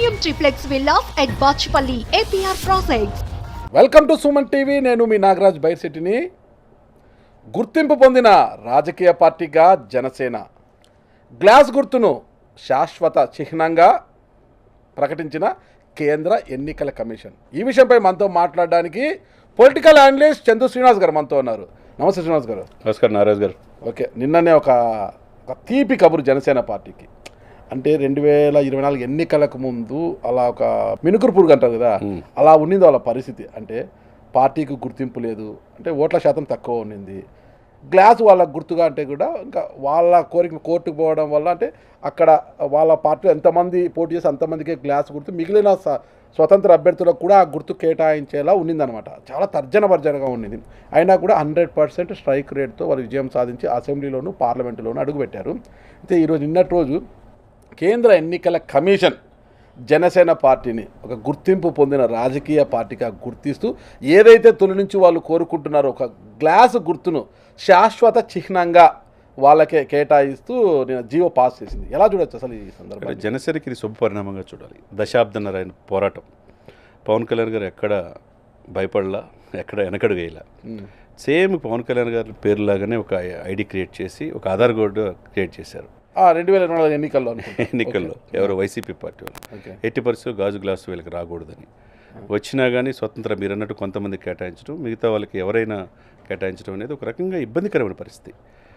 Premium triplex villas at Bachupally APR projects. Welcome to Suman TV. నేను మీ నాగరాజ్ బైర్సిటీని. గుర్తింపు పొందిన రాజకీయ పార్టీగా జనసేన గ్లాస్ గుర్తును శాశ్వత చిహ్నంగా ప్రకటించిన కేంద్ర ఎన్నికల కమిషన్. ఈ విషయంపై మనతో మాట్లాడడానికి పొలిటికల్ అనలిస్ట్ చందు శ్రీనివాస్ గారు మనతో ఉన్నారు. నమస్తే శ్రీనివాస్ గారు. నమస్కారం నారాజ్ గారు. ఓకే, నిన్ననే ఒక తీపి కబురు జనసేన పార్టీకి. అంటే 2024 ఎన్నికలకు ముందు అలా ఒక మినుకురు పురుగు అంటారు కదా, అలా ఉన్నింది వాళ్ళ పరిస్థితి. అంటే పార్టీకి గుర్తింపు లేదు, అంటే ఓట్ల శాతం తక్కువ ఉన్నింది. గ్లాస్ వాళ్ళ గుర్తుగా అంటే కూడా ఇంకా వాళ్ళ కోరిక కోర్టుకు పోవడం వల్ల, అంటే అక్కడ వాళ్ళ పార్టీలో ఎంతమంది పోటీ చేసి అంతమందికే గ్లాస్ గుర్తు, మిగిలిన స్వతంత్ర అభ్యర్థులకు కూడా ఆ గుర్తు కేటాయించేలా ఉన్నిందనమాట. చాలా తర్జనభర్జనగా ఉన్నింది. అయినా కూడా 100% స్ట్రైక్ రేట్తో వాళ్ళు విజయం సాధించి అసెంబ్లీలోను పార్లమెంటులోనూ అడుగుపెట్టారు. అయితే ఈరోజు నిన్నటి రోజు కేంద్ర ఎన్నికల కమిషన్ జనసేన పార్టీని ఒక గుర్తింపు పొందిన రాజకీయ పార్టీగా గుర్తిస్తూ ఏదైతే తొలి నుంచి వాళ్ళు కోరుకుంటున్నారో ఒక గ్లాస్ గుర్తును శాశ్వత చిహ్నంగా వాళ్ళకే కేటాయిస్తూ నేను జీవో పాస్ చేసింది. ఎలా చూడొచ్చు అసలు ఈ సందర్భంలో? జనసేనకి ఇది శుభ పరిణామంగా చూడాలి. దశాబ్దన్నర అయిన పోరాటం. పవన్ కళ్యాణ్ గారు ఎక్కడ భయపడలా, ఎక్కడ వెనకడుగు వేయలా. సేమ్ పవన్ కళ్యాణ్ గారి పేరులాగానే ఒక ఐడి క్రియేట్ చేసి ఒక ఆధార్ కార్డు క్రియేట్ చేశారు 2024 ఎన్నికల్లో. ఎవరు వైసీపీ పార్టీ వాళ్ళు ఎట్టి పరిస్థితులు గాజు గ్లాసు వీళ్ళకి రాకూడదని. వచ్చినా కానీ స్వతంత్రం మీరు అన్నట్టు కొంతమంది కేటాయించడం, మిగతా వాళ్ళకి ఎవరైనా కేటాయించడం అనేది ఒక రకంగా ఇబ్బందికరమైన పరిస్థితి.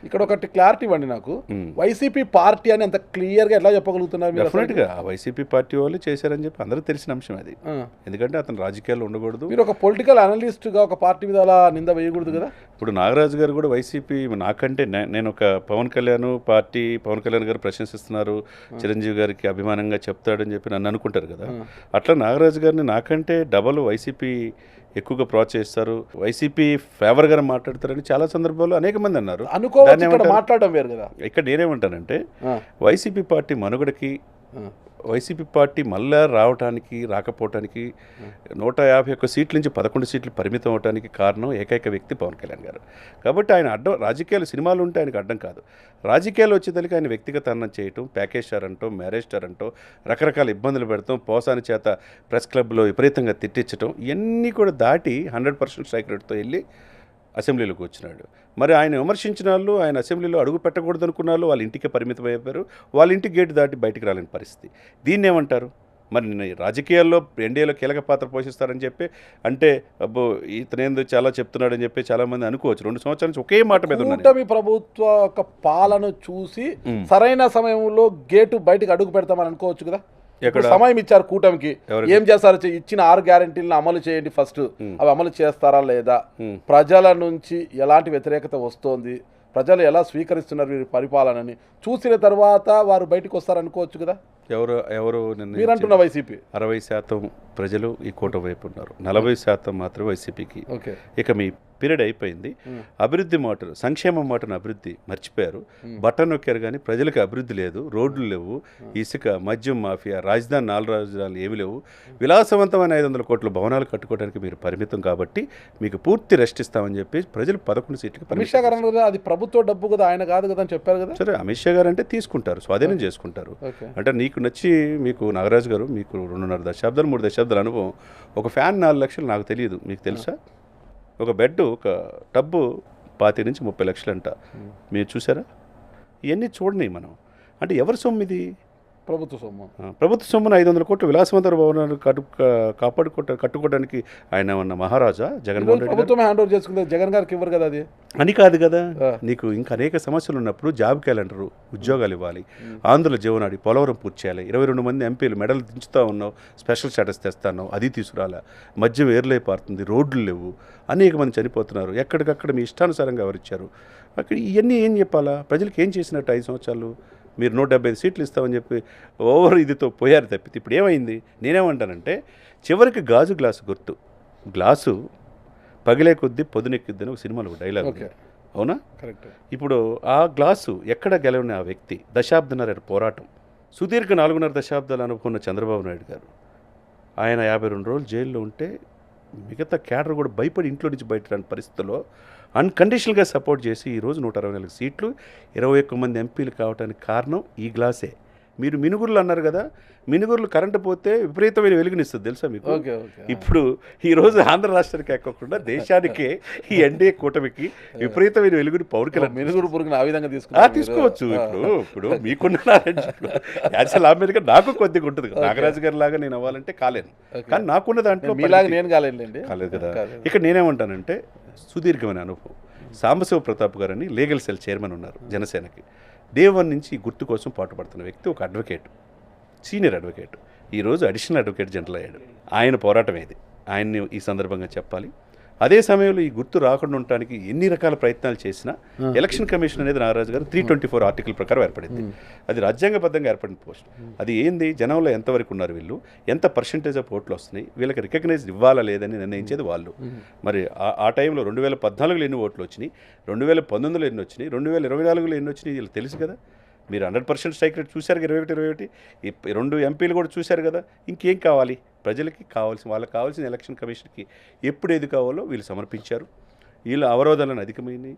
ఇక్కడ ఒకటి క్లారిటీ ఇవ్వండి నాకు. వైసీపీ పార్టీ అని అంత క్లియర్గా ఎట్లా చెప్పగలుగుతున్నారు? డెఫినెట్గా వైసీపీ పార్టీ వాళ్ళు చేశారని చెప్పి అందరూ తెలిసిన అంశం అది. ఎందుకంటే అతను రాజకీయాల్లో ఉండకూడదు. మీరు ఒక పొలిటికల్ అనలిస్ట్గా ఒక పార్టీ మీద అలా నింద వేయకూడదు కదా. ఇప్పుడు నాగరాజు గారు కూడా వైసీపీ, నాకంటే నేను ఒక పవన్ కళ్యాణ్ పార్టీ, పవన్ కళ్యాణ్ గారు ప్రశంసిస్తున్నారు, చిరంజీవి గారికి అభిమానంగా చెప్తాడని చెప్పి నన్ను అనుకుంటారు కదా. అట్లా నాగరాజు గారిని నాకంటే డబల్ వైసీపీ ఎక్కువగా ప్రోత్సహిస్తారు, వైసీపీ ఫేవర్గా మాట్లాడతారని చాలా సందర్భాల్లో అనేక మంది అన్నారు. మాట్లాడడం వేరు కదా. ఇక్కడ నేనేమంటానంటే వైసీపీ పార్టీ మనుగడకి, వైసీపీ పార్టీ మళ్ళా రావటానికి రాకపోవటానికి 151 సీట్ల నుంచి 11 సీట్లు పరిమితం అవడానికి కారణం ఏకైక వ్యక్తి పవన్ కళ్యాణ్ గారు. కాబట్టి ఆయన అడ్డం, రాజకీయాలు సినిమాలు ఉంటే ఆయనకు అడ్డం కాదు. రాజకీయాలు వచ్చేదానికి ఆయన వ్యక్తిగత అన్నం చేయటం, ప్యాకేజ్ స్టార్ అంటో, మ్యారేజ్ స్టార్ అంటో రకరకాల ఇబ్బందులు పెడతాం, పోసాని చేత ప్రెస్ క్లబ్లో విపరీతంగా తిట్టించడం, ఇవన్నీ కూడా దాటి 100% స్ట్రైక్ రేట్తో వెళ్ళి అసెంబ్లీలోకి వచ్చినాడు. మరి ఆయన విమర్శించిన వాళ్ళు, ఆయన అసెంబ్లీలో అడుగు పెట్టకూడదు అనుకున్న వాళ్ళు వాళ్ళ ఇంటికే పరిమితం అయిపోయారు. వాళ్ళ ఇంటి గేటు దాటి బయటికి రాలేని పరిస్థితి. దీన్ని ఏమంటారు? మరి రాజకీయాల్లో ఎన్డీఏలో కీలక పాత్ర పోషిస్తారని చెప్పి అంటే అబ్బో ఇతనేందో చాలా చెప్తున్నాడని చెప్పి చాలామంది అనుకోవచ్చు. 2 సంవత్సరాల నుంచి ఒకే మాట మీద కూటమి ప్రభుత్వ యొక్క పాలన చూసి సరైన సమయంలో గేటు బయటకు అడుగు పెడతామని అనుకోవచ్చు కదా. సమయం ఇచ్చారు కూటమికి, ఏం చేస్తారు? ఇచ్చిన 6 గ్యారెంటీలను అమలు చేయండి ఫస్ట్. అవి అమలు చేస్తారా లేదా? ప్రజల నుంచి ఎలాంటి వ్యతిరేకత వస్తోంది, ప్రజలు ఎలా స్వీకరిస్తున్నారు వీరి పరిపాలనని చూసిన తర్వాత వారు బయటకు వస్తారనుకోవచ్చు కదా. ఎవరు మీరు అంటున్న వైసీపీ 60% ప్రజలు ఈ కూటమి వైపు ఉన్నారు, 40% మాత్రమే వైసీపీకి. ఇక మీ పీరియడ్ అయిపోయింది. అభివృద్ధి మాటలు, సంక్షేమం మాటను అభివృద్ధి మర్చిపోయారు, బటన్ నొక్కారు. కానీ ప్రజలకు అభివృద్ధి లేదు, రోడ్లు లేవు, ఇసుక, మద్యం మాఫియా, రాజధాని 4 రాజధానులు ఏమి లేవు, విలాసవంతమైన 500 కోట్ల భవనాలు కట్టుకోవడానికి మీరు పరిమితం. కాబట్టి మీకు పూర్తి రెస్ట్ ఇస్తామని చెప్పి ప్రజలు 11 సీట్లకి. అమిత్ షా గారు అది ప్రభుత్వ డబ్బు కదా, ఆయన కాదు కదా అని చెప్పారు కదా. సరే, అమిత్ షా గారు అంటే తీసుకుంటారు, స్వాధీనం చేసుకుంటారు. అంటే నీకు నచ్చి, మీకు నాగరాజు గారు మీకు 2.5 దశాబ్దాలు 3 దశాబ్దాల అనుభవం. ఒక ఫ్యాన్ 4 లక్షలు నాకు తెలియదు, మీకు తెలుసా? ఒక బెడ్, ఒక టబ్బు 25 నుంచి 30 లక్షలు అంట. మీరు చూసారా? ఇవన్నీ చూడని మనం. అంటే ఎవరి సొమ్ము ఇది? ప్రభుత్వ సొమ్ము. ప్రభుత్వ సొమ్మును 500 కోట్లు విలాసవంతర భవనాలు కట్టుకోవడానికి ఆయన ఉన్న మహారాజా జగన్మోహన్ రెడ్డి ప్రభుత్వం హ్యాండ్ ఓవర్ చేసుకుంటే జగన్ గారికి ఇవ్వరు కదా. అది అని కాదు కదా. నీకు ఇంకా అనేక సమస్యలు ఉన్నప్పుడు జాబ్ క్యాలెండరు, ఉద్యోగాలు ఇవ్వాలి, ఆంధ్రుల జీవనాడి, పోలవరం పూర్తి చేయాలి, 22 మంది ఎంపీలు మెడల్ దించుతూ ఉన్నావు, స్పెషల్ స్టేటస్ తెస్తాను, అది తీసుకురాలా, మద్యం ఏర్లై పారుతుంది, రోడ్లు లేవు, అనేక మంది చనిపోతున్నారు, ఎక్కడికక్కడ మీ ఇష్టానుసారంగా ఎవరిచ్చారు. అక్కడ ఇవన్నీ ఏం చెప్పాలా? ప్రజలకు ఏం చేసినట్టు 5 సంవత్సరాలు? మీరు 175 సీట్లు ఇస్తామని చెప్పి ఓవర్ ఇదితో పోయారు తప్పితే ఇప్పుడు ఏమైంది? నేనేమంటానంటే చివరికి గాజు గ్లాసు గుర్తు, గ్లాసు పగిలే కొద్దీ పొదునెక్కిద్దని ఒక సినిమాలో డైలాగ్, అవునా? కరెక్ట్. ఇప్పుడు ఆ గ్లాసు ఎక్కడ గెలవని ఆ వ్యక్తి, దశాబ్దన్నర పోరాటం, సుదీర్ఘ 4.5 దశాబ్దాలు అనుకున్న చంద్రబాబు నాయుడు గారు, ఆయన 52 రోజులు జైల్లో ఉంటే మిగతా క్యాడర్ కూడా భయపడి ఇంట్లో నుంచి బయట రాని పరిస్థితుల్లో అన్కండిషనల్గా సపోర్ట్ చేసి ఈరోజు 164 సీట్లు 21 మంది ఎంపీలు కావడానికి కారణం ఈ గ్లాసే. మీరు మినుగుర్లు అన్నారు కదా, మినుగుర్లు కరెంటు పోతే విపరీతమైన వెలుగునిస్తుంది తెలుసా మీకు. Okay okay. ఇప్పుడు ఈరోజు ఆంధ్ర రాష్ట్రానికి ఎక్కకుండా దేశానికే ఈ ఎన్డీఏ కూటమికి విపరీతమైన వెలుగుని పవన్ కళ్యాణ్ మినుగురు పురుగుని ఆ విధంగా తీసుకోవచ్చు. ఇప్పుడు మీకున్న నాలెడ్జ్ యాక్చువల్ అమెరికా నాకు కొద్దిగా ఉంటుంది. నాగరాజు గారి లాగా నేను అవ్వాలంటే కాలేను, కానీ నాకున్న దాంట్లో మీలాగా నేను కాలేండి. కాలేదు కదా. ఇక్కడ నేనేమంటానంటే సుదీర్ఘమైన అనుభవం. సాంబశివ ప్రతాప్ గారు అని లీగల్ సెల్ చైర్మన్ ఉన్నారు జనసేనకి. డే 1 నుంచి ఈ గుర్తు కోసం పాటుపడుతున్న వ్యక్తి, ఒక అడ్వకేట్, సీనియర్ అడ్వకేట్, ఈరోజు అడిషనల్ అడ్వకేట్ జనరల్ అయ్యాడు. ఆయన పోరాటం ఏది, ఆయన్ని ఈ సందర్భంగా చెప్పాలి. అదే సమయంలో ఈ గుర్తు రాకుండా ఉండటానికి ఎన్ని రకాల ప్రయత్నాలు చేసినా ఎలక్షన్ కమిషన్ అనేది నాగరాజు గారు 324 ఆర్టికల్ ప్రకారం ఏర్పడింది. అది రాజ్యాంగబద్ధంగా ఏర్పడిన పోస్ట్. అది ఏంది, జనంలో ఎంతవరకు ఉన్నారు వీళ్ళు, ఎంత పర్సెంటేజ్ ఆఫ్ ఓట్లు వస్తున్నాయి, వీళ్ళకి రికగ్నైజ్ ఇవ్వాలా లేదని నిర్ణయించేది వాళ్ళు. మరి ఆ టైంలో 2014లో ఎన్ని ఓట్లు వచ్చినాయి, 2019లో ఎన్ని వచ్చినాయి, 2024లో ఎన్ని వచ్చినాయి వీళ్ళు తెలుసు కదా. మీరు 100% స్ట్రైక్ రేట్ చూశారు, 21 ఈ 2 ఎంపీలు కూడా చూశారు కదా. ఇంకేం కావాలి ప్రజలకి? వాళ్ళకి కావాల్సిన ఎలక్షన్ కమిషన్కి ఎప్పుడు ఏది కావాలో వీళ్ళు సమర్పించారు. వీళ్ళు అవరోధాలను అధికమైనవి,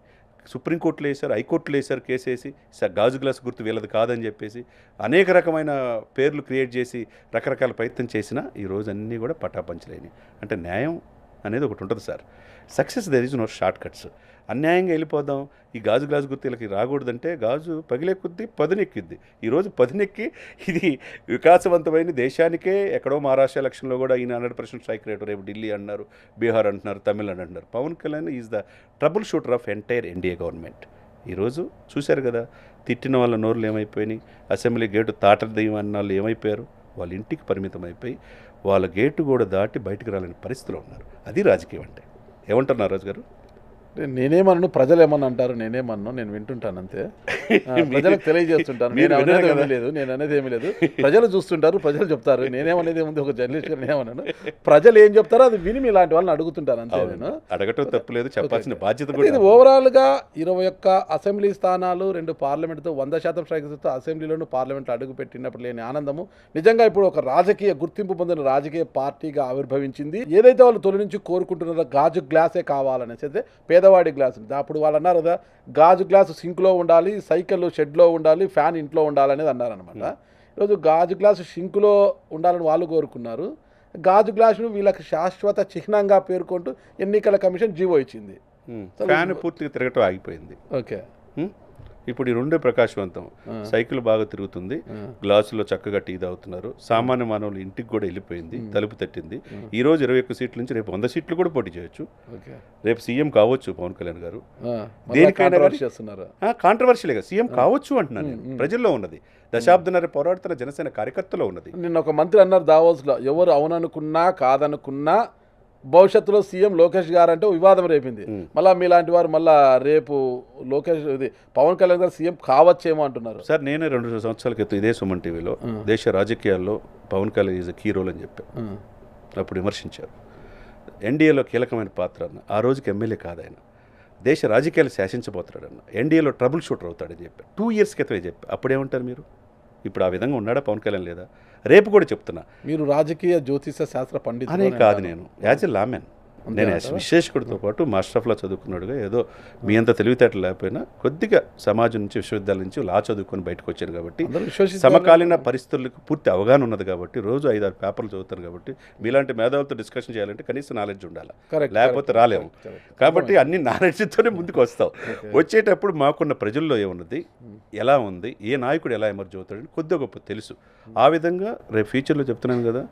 సుప్రీంకోర్టులో వేశారు, హైకోర్టులో వేశారు, కేసేసి గాజు గ్లాస్ గుర్తు వీళ్ళది కాదని చెప్పేసి అనేక రకమైన పేర్లు క్రియేట్ చేసి రకరకాల ప్రయత్నం చేసినా ఈరోజు అన్నీ కూడా పటాపంచలేని. అంటే న్యాయం అనేది ఒకటి ఉంటుంది sir. Success there is no short cuts. అన్యాయంగా వెళ్ళిపోదాం, ఈ గాజు గ్లాసు గుర్తు వీళ్ళకి రాకూడదంటే గాజు పగిలే కొద్దీ పదునెక్కిద్ది. ఈరోజు పదునెక్కి ఇది వికాసవంతమైన దేశానికే ఎక్కడో మహారాష్ట్ర ఎలక్షన్లో కూడా ఈయన 100% స్ట్రైక్ రేటు, రేపు ఢిల్లీ అంటున్నారు, బీహార్ అంటున్నారు, తమిళనాడు అంటున్నారు. Pavan Kalyan is the troubleshooter of entire NDA government. ఈరోజు చూశారు కదా, తిట్టిన వాళ్ళ నోర్లు ఏమైపోయినాయి, అసెంబ్లీ గేటు తాటదీయం అన్న వాళ్ళు ఏమైపోయారు, వాళ్ళ ఇంటికి పరిమితం అయిపోయి వాళ్ళ గేటు కూడా దాటి బయటకు రాలేని పరిస్థితిలో ఉన్నారు. అది రాజకీయం అంటే. ఏమంటారు నాగరాజు గారు? నేనేమన్నాను, ప్రజలు ఏమన్నా అంటారు, నేనేమన్నాను, నేను వింటుంటాను అంతే. ప్రజలకు తెలియజేస్తుంటాను. నేను అనేది ఏమీ లేదు. ప్రజలు చూస్తుంటారు, ప్రజలు చెప్తారు. నేనేమనేది ఏముంది, ఒక జర్నలిస్ట్గా నేనేమన్నాను, ప్రజలు ఏం చెప్తారో అది విని ఇలాంటి వాళ్ళని అడుగుతుంటాను అంతే. నేను అడగటం తప్పులేదు, చెప్పాల్సిన బాధ్యత కూడా. ఇది ఓవరాల్గా 21 అసెంబ్లీ స్థానాలు, 2 పార్లమెంటుతో 100% స్ట్రైక్తో అసెంబ్లీలోనూ పార్లమెంట్లో అడుగు పెట్టినప్పుడు లేని ఆనందము నిజంగా ఇప్పుడు ఒక రాజకీయ గుర్తింపు పొందిన రాజకీయ పార్టీగా ఆవిర్భవించింది. ఏదైతే వాళ్ళు తొలి నుంచి కోరుకుంటున్నారో గాజు గ్లాసే కావాలనేసి అయితే పేదవాడి గ్లాసు. అప్పుడు వాళ్ళు అన్నారు కదా, గాజు గ్లాసు సింక్లో ఉండాలి, సైకిల్ షెడ్లో ఉండాలి, ఫ్యాన్ ఇంట్లో ఉండాలనేది అన్నారనమాట. ఈరోజు గాజు గ్లాసు సింకులో ఉండాలని వాళ్ళు కోరుకున్నారు. గాజు గ్లాసును వీళ్ళకి శాశ్వత చిహ్నంగా పేర్కొంటూ ఎన్నికల కమిషన్ జీవో ఇచ్చింది. ఫ్యాన్ పూర్తిగా తిరగటం ఆగిపోయింది. ఓకే, ఇప్పుడు ఈ రెండే ప్రకాశవంతం. సైకిల్ బాగా తిరుగుతుంది, గ్లాసులో చక్కగా టీ తాగుతున్నారు. సామాన్య మానవులు ఇంటికి కూడా వెళ్ళిపోయింది, తలుపు తట్టింది. ఈ రోజు 21 సీట్ల నుంచి రేపు 100 సీట్లు కూడా పోటీ చేయొచ్చు. రేపు సీఎం కావచ్చు పవన్ కళ్యాణ్ గారు. దేనికైనా కాంట్రవర్షియల్ గా సీఎం కావచ్చు అంటున్నాను. ప్రజల్లో ఉన్నది, దశాబ్దన్నర పోరాడుతున్న జనసేన కార్యకర్తలో ఉన్నది. నిన్న ఒక మంత్రి అన్నారు దావోస్లో, ఎవరు అవుననుకున్నా కాదనుకున్నా భవిష్యత్తులో సీఎం లోకేష్ గారు అంటే వివాదం రేపింది. మళ్ళీ మీలాంటి వారు మళ్ళీ రేపు లోకేష్ ఇది పవన్ కళ్యాణ్ గారు సీఎం కావచ్చేమో అంటున్నారు. సార్, నేనే 2 సంవత్సరాల క్రితం ఇదే సుమన్ టీవీలో దేశ రాజకీయాల్లో Pavan Kalyan is key role అని చెప్పారు. అప్పుడు విమర్శించారు. ఎన్డీఏలో కీలకమైన పాత్ర అన్న. ఆ రోజుకి ఎమ్మెల్యే కాదు ఆయన, దేశ రాజకీయాలు శాసించబోతాడన్న, ఎన్డీఏలో ట్రబుల్ షూటర్ అవుతాడని చెప్పారు. 2 ఇయర్స్ క్రితమే చెప్పారు. అప్పుడేమంటారు మీరు? ఇప్పుడు ఆ విధంగా ఉన్నాడా పవన్ కళ్యాణ్? లేదా? రేపు కూడా చెప్తున్నా, మీరు రాజకీయ జ్యోతిష శాస్త్ర పండితులు అనే కాదు, నేను యాజ్ ఎ లామెన్, నేను విశ్లేషకుడితో పాటు మాస్టర్ ఆఫ్ లా చదువుకున్నాడుగా, ఏదో మీ అంత తెలివితేటలు లేకపోయినా కొద్దిగా సమాజం నుంచి, విశ్వవిద్యాలయం నుంచి లా చదువుకొని బయటకు వచ్చాను కాబట్టి సమకాలీన పరిస్థితులకు పూర్తి అవగాహన ఉన్నది కాబట్టి రోజు 5-6 పేపర్లు చదువుతాను కాబట్టి మీలాంటి మేధావులతో డిస్కషన్ చేయాలంటే కనీసం నాలెడ్జ్ ఉండాలి, లేకపోతే రాలేము. కాబట్టి అన్ని నాలెడ్జ్తోనే ముందుకు వస్తాం. వచ్చేటప్పుడు మాకున్న ప్రజల్లో ఏమున్నది, ఎలా ఉంది, ఏ నాయకుడు ఎలా ఎమర్జ్ అవుతాడని కొద్దిగా గొప్ప తెలుసు. ఆ విధంగా రేపు ఫ్యూచర్లో చెప్తున్నాను కదా,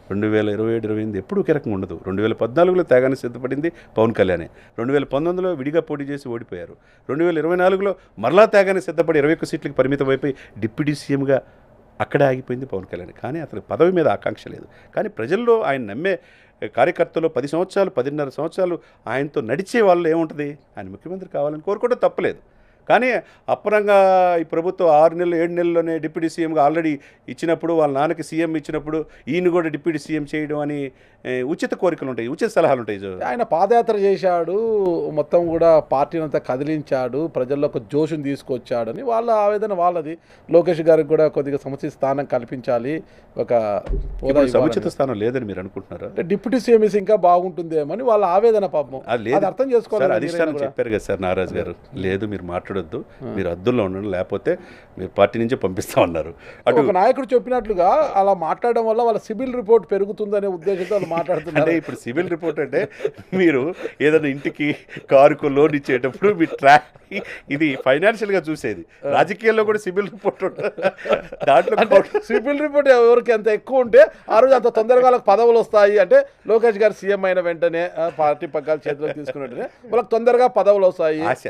2027-28 ఎప్పుడు కీలకంగా ఉండదు. 2014లో త్యాగాన్ని సిద్ధపడింది పవన్ కళ్యాణే. 2019లో విడిగా పోటీ చేసి ఓడిపోయారు. 2024లో మరలా త్యాగాన్ని సిద్ధపడి 21 సీట్లకు పరిమితం అయిపోయి డిప్యూటీ సీఎంగా అక్కడే ఆగిపోయింది పవన్ కళ్యాణ్. కానీ అతని పదవి మీద ఆకాంక్ష లేదు. కానీ ప్రజల్లో ఆయన నమ్మే కార్యకర్తలు 10 సంవత్సరాలు, 10.5 సంవత్సరాలు ఆయనతో నడిచే వాళ్ళు ఏముంటుంది, ఆయన ముఖ్యమంత్రి కావాలని కోరుకోవడం తప్పలేదు. కానీ అప్పరంగా ఈ ప్రభుత్వం 6 నెలలు 7 నెలల్లోనే డిప్యూటీ సీఎంగా ఆల్రెడీ ఇచ్చినప్పుడు, వాళ్ళ నాన్నకి సీఎం ఇచ్చినప్పుడు ఈయన కూడా డిప్యూటీ సీఎం చేయడం అని ఉచిత కోరికలు ఉంటాయి, ఉచిత సలహాలు ఉంటాయి. ఆయన పాదయాత్ర చేశాడు, మొత్తం కూడా పార్టీని అంతా కదిలించాడు, ప్రజల్లో ఒక జోషుని తీసుకొచ్చాడు అని వాళ్ళ ఆవేదన వాళ్ళది. లోకేష్ గారికి కూడా కొద్దిగా సముచిత స్థానం కల్పించాలి, ఒక సముచిత స్థానం లేదని మీరు అనుకుంటున్నారా? డిప్యూటీ సీఎం ఇంకా బాగుంటుందేమో అని వాళ్ళ ఆవేదన. పాపం అది అర్థం చేసుకోవాలి. అధిష్టానం చెప్పారు కదా సార్ నాగరాజు గారు, లేదు మీరు మాట్లాడు మాట్లాడొద్దు, మీరు హద్దుల్లో ఉండండి, లేకపోతే మీరు పార్టీ నుంచే పంపిస్తా ఉన్నారు. అటు ఒక నాయకుడు చెప్పినట్లుగా అలా మాట్లాడడం వల్ల వాళ్ళ సిబిల్ రిపోర్ట్ పెరుగుతుందనే ఉద్దేశంతో వాళ్ళు మాట్లాడుతున్నారు. అంటే ఇప్పుడు సివిల్ రిపోర్ట్ అంటే మీరు ఏదైనా ఇంటికి కారుకు లోన్ ఇచ్చేటప్పుడు మీ ఇది ఫైనాన్షియల్గా చూసేది, రాజకీయాల్లో కూడా సివిల్ రిపోర్ట్ దాంట్లో సిబిల్ రిపోర్ట్ ఎవరికి ఎంత ఎక్కువ ఉంటే ఆ రోజు అంత తొందరగా వాళ్ళకి పదవులు వస్తాయి. అంటే లోకేష్ గారు సీఎం అయిన వెంటనే పార్టీ పగ్గాలు చేతిలోకి తీసుకుని వెంటనే వాళ్ళకి తొందరగా పదవులు వస్తాయి. ఆశ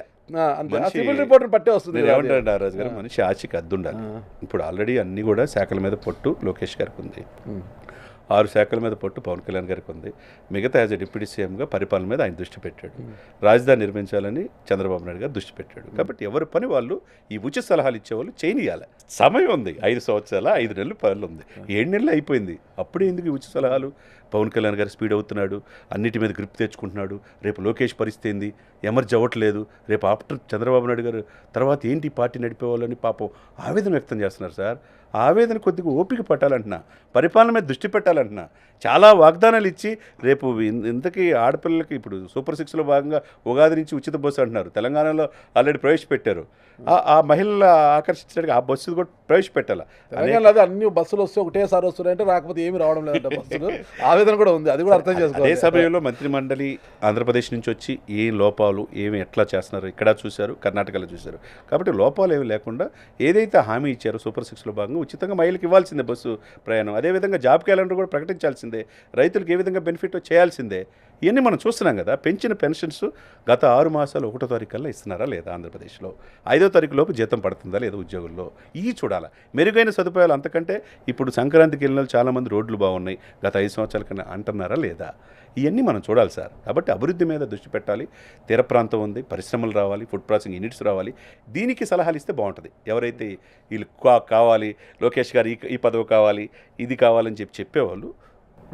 అంతే సిబిల్ రిపోర్ట్ పట్టే వస్తుంది. ఏమంటారు నారాజు గారు, మనిషి ఆశకి అద్దుండాలి. ఇప్పుడు ఆల్రెడీ అన్ని కూడా శాఖల మీద పట్టు లోకేష్ గారికి ఉంది, 6 శాఖల మీద పట్టు పవన్ కళ్యాణ్ గారికి ఉంది. మిగతా యాజ్ ఎ డిప్యూటీ సీఎంగా పరిపాలన మీద ఆయన దృష్టి పెట్టాడు. రాజధాని నిర్మించాలని చంద్రబాబు నాయుడు గారు దృష్టి పెట్టాడు. కాబట్టి ఎవరి పని వాళ్ళు ఈ ఉచిత సలహాలు ఇచ్చేవాళ్ళు చేయనియాలి. సమయం ఉంది, 5 సంవత్సరాల 5 నెలలు పనులు ఉంది, 7 నెలలు అయిపోయింది. అప్పుడే ఎందుకు ఈ ఉచిత సలహాలు? పవన్ కళ్యాణ్ గారు స్పీడ్ అవుతున్నాడు, అన్నిటి మీద గ్రిప్ తెచ్చుకుంటున్నాడు. రేపు లోకేష్ పరిస్థితి ఏంది, ఎమర్జ్ అవ్వట్లేదు, రేపు ఆఫ్టర్ చంద్రబాబు నాయుడు గారు తర్వాత ఏంటి పార్టీ నడిపేవాళ్ళని పాపం ఆవేదన వ్యక్తం చేస్తున్నారు సార్. ఆవేదన కొద్దిగా ఓపిక పట్టాలంటున్నా, పరిపాలన మీద దృష్టి పెట్టాలంటున్నా. చాలా వాగ్దానాలు ఇచ్చి రేపు ఇంతకీ ఆడపిల్లలకి ఇప్పుడు సూపర్ 6లో భాగంగా ఉగాది నుంచి ఉచిత బస్సు అంటున్నారు. తెలంగాణలో ఆల్రెడీ ప్రవేశపెట్టారు. ఆ మహిళల ఆకర్షించడానికి ఆ బస్సు కూడా ప్రవేశపెట్టాలి. తెలంగాణలో అన్ని బస్సులు వస్తే ఒకటేసారి వస్తున్నాయంటే రాకపోతే ఏమి రావడం లేదంటే బస్సులు ఆవేదన కూడా ఉంది. అది కూడా అర్థం చేసుకోవాలి. అదే సమయంలో మంత్రిమండలి ఆంధ్రప్రదేశ్ నుంచి వచ్చి ఏ లోపాలు ఏమి ఎట్లా చేస్తున్నారు ఇక్కడ చూశారు, కర్ణాటకలో చూశారు. కాబట్టి లోపాలు ఏమి లేకుండా ఏదైతే హామీ ఇచ్చారో సూపర్ 6లో భాగంగా ఉచితంగా మహిళలకు ఇవ్వాల్సిందే బస్సు ప్రయాణం. అదేవిధంగా జాబ్ క్యాలెండర్ కూడా ప్రకటించాల్సిందే, రైతులకు ఏ విధంగా బెనిఫిట్ చేయాల్సిందే. ఇవన్నీ మనం చూస్తున్నాం కదా. పెంచిన పెన్షన్స్ గత 6 మాసాలు 1వ తారీఖు కల్లా ఇస్తున్నారా లేదా ఆంధ్రప్రదేశ్లో, 5వ తారీఖు లోపు జీతం పడుతుందా లేదా ఉద్యోగుల్లో, ఇవి చూడాలి. మెరుగైన సదుపాయాలు అంతకంటే ఇప్పుడు సంక్రాంతికి వెళ్ళిన వాళ్ళు చాలామంది రోడ్లు బాగున్నాయి గత 5 సంవత్సరాల కన్నా అంటున్నారా లేదా, ఇవన్నీ మనం చూడాలి సార్. కాబట్టి అభివృద్ధి మీద దృష్టి పెట్టాలి. తీర ప్రాంతం ఉంది, పరిశ్రమలు రావాలి, ఫుడ్ ప్రాసెసింగ్ యూనిట్స్ రావాలి. దీనికి సలహాలు ఇస్తే బాగుంటుంది. ఎవరైతే వీళ్ళు కావాలి, లోకేష్ గారు ఈ పదవి కావాలి, ఇది కావాలని చెప్పేవాళ్ళు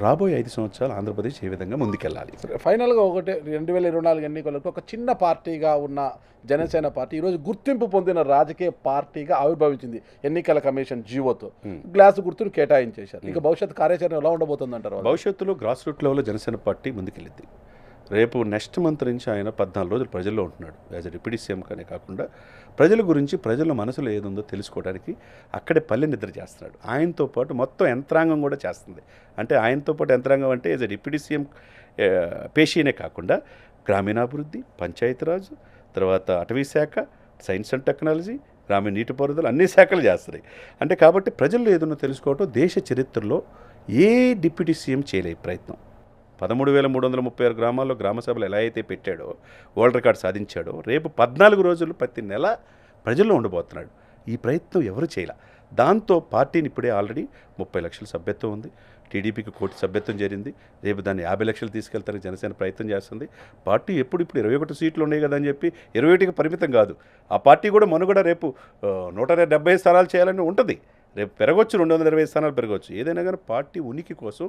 రాబోయే 5 సంవత్సరాలు ఆంధ్రప్రదేశ్ ఏ విధంగా ముందుకెళ్ళాలి. ఫైనల్గా ఒకటే, 2024 ఎన్నికలకు ఒక చిన్న పార్టీగా ఉన్న జనసేన పార్టీ ఈరోజు గుర్తింపు పొందిన రాజకీయ పార్టీగా ఆవిర్భవించింది ఎన్నికల కమిషన్ జీవోతో. గ్లాసు గుర్తును కేటాయించేశారు. ఇక భవిష్యత్ కార్యాచరణ ఎలా ఉండబోతుంది అంటారు? భవిష్యత్తులో గ్రాస్ రూట్ లెవెల్లో జనసేన పార్టీ ముందుకెళ్ళింది. రేపు నెక్స్ట్ మంత్ నుంచి ఆయన 14 రోజులు ప్రజల్లో ఉంటున్నాడు. యాజ్ ఎ డిప్యూటీ సీఎం కానీ కాకుండా ప్రజల గురించి, ప్రజల మనసులో ఏదుందో తెలుసుకోవడానికి అక్కడే పల్లె నిద్ర చేస్తున్నాడు. ఆయనతో పాటు మొత్తం యంత్రాంగం కూడా చేస్తుంది. అంటే ఆయనతో పాటు యంత్రాంగం అంటే యాజ్ ఎ డిప్యూటీ సీఎం పేషీనే కాకుండా గ్రామీణాభివృద్ధి, పంచాయతీరాజు, తర్వాత అటవీ శాఖ, సైన్స్ అండ్ టెక్నాలజీ, గ్రామీణ నీటిపారుదల, అన్ని శాఖలు చేస్తున్నాయి. అంటే కాబట్టి ప్రజల్లో ఏదన్నా తెలుసుకోవటం దేశ చరిత్రలో ఏ డిప్యూటీ సీఎం చేయలే ప్రయత్నం. 13,336 గ్రామాల్లో గ్రామ సభలు ఎలా అయితే పెట్టాడో, వరల్డ్ రికార్డ్ సాధించాడో, రేపు 14 రోజులు ప్రతి నెల ప్రజల్లో ఉండబోతున్నాడు. ఈ ప్రయత్నం ఎవరు చేయాల. దాంతో పార్టీని ఇప్పుడే ఆల్రెడీ 30 లక్షల సభ్యత్వం ఉంది. టీడీపీకి 1 కోటి సభ్యత్వం చేరింది. రేపు దాన్ని 50 లక్షలు తీసుకెళ్తానికి జనసేన ప్రయత్నం చేస్తుంది. పార్టీ ఇప్పుడు 21 సీట్లు ఉన్నాయి కదా అని చెప్పి 21కి పరిమితం కాదు. ఆ పార్టీ కూడా మనుగడ రేపు 170 స్థానాలు చేయాలని ఉంటుంది. రేపు పెరగవచ్చు, 220 స్థానాలు పెరగవచ్చు. ఏదైనా కానీ పార్టీ ఉనికి కోసం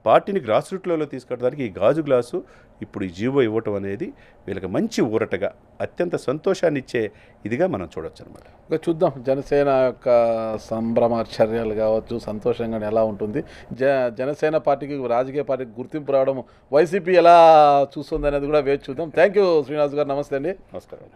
పార్టీని గ్రాస్ రూట్ లెవెల్లో తీసుకెళ్ళడానికి ఈ గాజు గ్లాసు ఇప్పుడు ఈ జీవో ఇవ్వటం అనేది వీళ్ళకి మంచి ఊరటగా, అత్యంత సంతోషాన్ని ఇచ్చే ఇదిగా మనం చూడొచ్చు అనమాట. ఇంకా చూద్దాం జనసేన యొక్క సంభ్రమాచర్యాలు కావచ్చు, సంతోషంగా ఎలా ఉంటుంది. జనసేన పార్టీకి, రాజకీయ పార్టీకి గుర్తింపు రావడం వైసీపీ ఎలా చూస్తుంది అనేది కూడా వేచి చూద్దాం. థ్యాంక్ యూ శ్రీనివాస్ గారు, నమస్తే అండి. నమస్కారం.